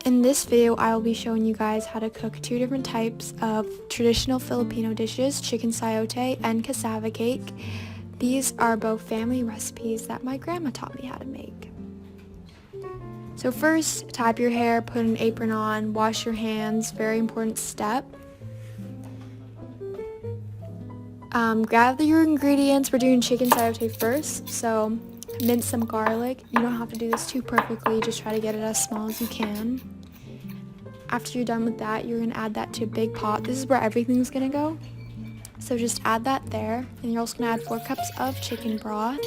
In this video, I will be showing you guys how to cook two different types of traditional Filipino dishes, chicken sayote and cassava cake. These are both family recipes that my grandma taught me how to make. So first, tie up your hair, put an apron on, wash your hands, very important step. Gather your ingredients. We're doing chicken sayote first, so mince some garlic. You don't have to do this too perfectly, just try to get it as small as you can. After you're done with that, you're going to add that to a big pot. This is where everything's going to go. So just add that there, and you're also going to add 4 cups of chicken broth.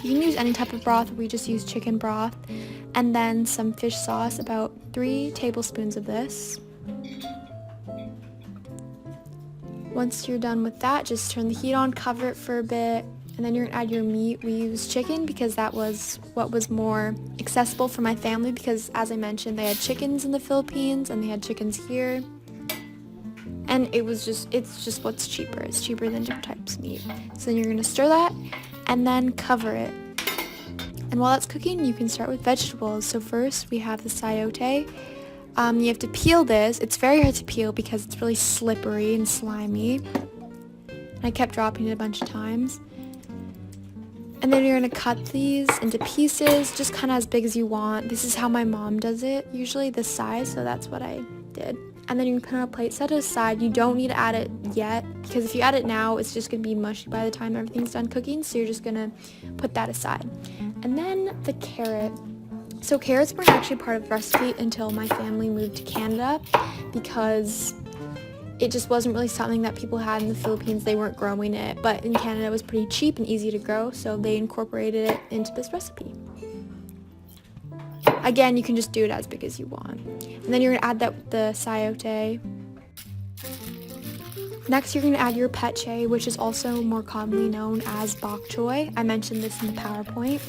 You can use any type of broth, we just use chicken broth. And then some fish sauce, about 3 tablespoons of this. Once you're done with that, just turn the heat on, cover it for a bit, and then you're going to add your meat. We use chicken because that was what was more accessible for my family because, as I mentioned, they had chickens in the Philippines and they had chickens here. And it's just what's cheaper. It's cheaper than different types of meat. So then you're going to stir that and then cover it. And while that's cooking, you can start with vegetables. So first we have the sayote. You have to peel this. It's very hard to peel because it's really slippery and slimy. And I kept dropping it a bunch of times. And then you're going to cut these into pieces, just kind of as big as you want. This is how my mom does it, usually this size, so that's what I did. And then you can put it on a plate, set it aside. You don't need to add it yet, because if you add it now, it's just going to be mushy by the time everything's done cooking, so you're just going to put that aside. And then the carrot. So carrots weren't actually part of the recipe until my family moved to Canada, because it just wasn't really something that people had in the Philippines. They weren't growing it, but in Canada it was pretty cheap and easy to grow, so they incorporated it into this recipe. Again, you can just do it as big as you want. And then you're going to add the sayote. Next, you're going to add your peche, which is also more commonly known as bok choy. I mentioned this in the PowerPoint.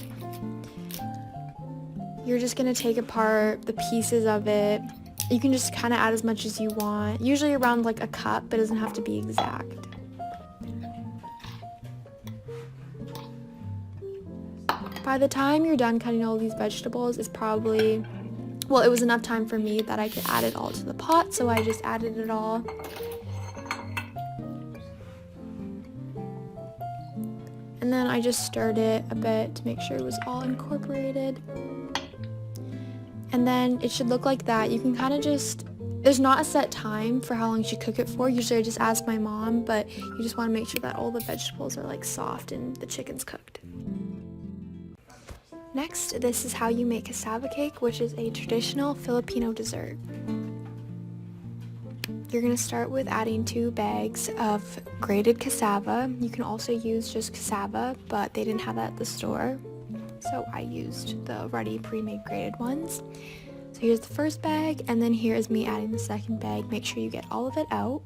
You're just going to take apart the pieces of it. You can just kind of add as much as you want, usually around like a cup, but it doesn't have to be exact. By the time you're done cutting all these vegetables, it's probably, well, it was enough time for me that I could add it all to the pot, so I just added it all. And then I just stirred it a bit to make sure it was all incorporated. And then it should look like that. You can kind of just, there's not a set time for how long you should cook it for. Usually I just ask my mom, but you just want to make sure that all the vegetables are like soft and the chicken's cooked. Next, this is how you make cassava cake, which is a traditional Filipino dessert. You're going to start with adding 2 bags of grated cassava. You can also use just cassava, but they didn't have that at the store, so I used the already pre-made grated ones. So here's the first bag, and then here is me adding the second bag. Make sure you get all of it out.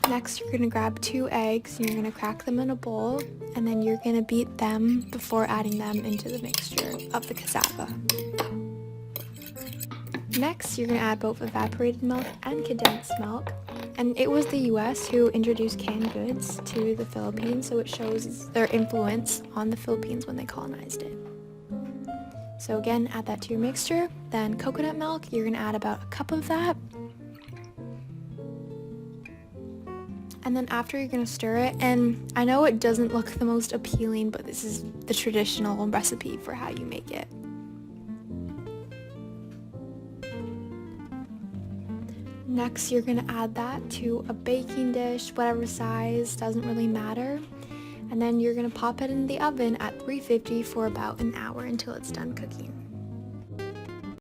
Next, you're going to grab 2 eggs, and you're going to crack them in a bowl, and then you're going to beat them before adding them into the mixture of the cassava. Next, you're going to add both evaporated milk and condensed milk. And it was the US who introduced canned goods to the Philippines, so it shows their influence on the Philippines when they colonized it. So again, add that to your mixture. Then coconut milk, you're going to add about a cup of that. And then after, you're going to stir it. And I know it doesn't look the most appealing, but this is the traditional recipe for how you make it. Next, you're going to add that to a baking dish, whatever size, doesn't really matter. And then you're going to pop it in the oven at 350 for about an hour until it's done cooking.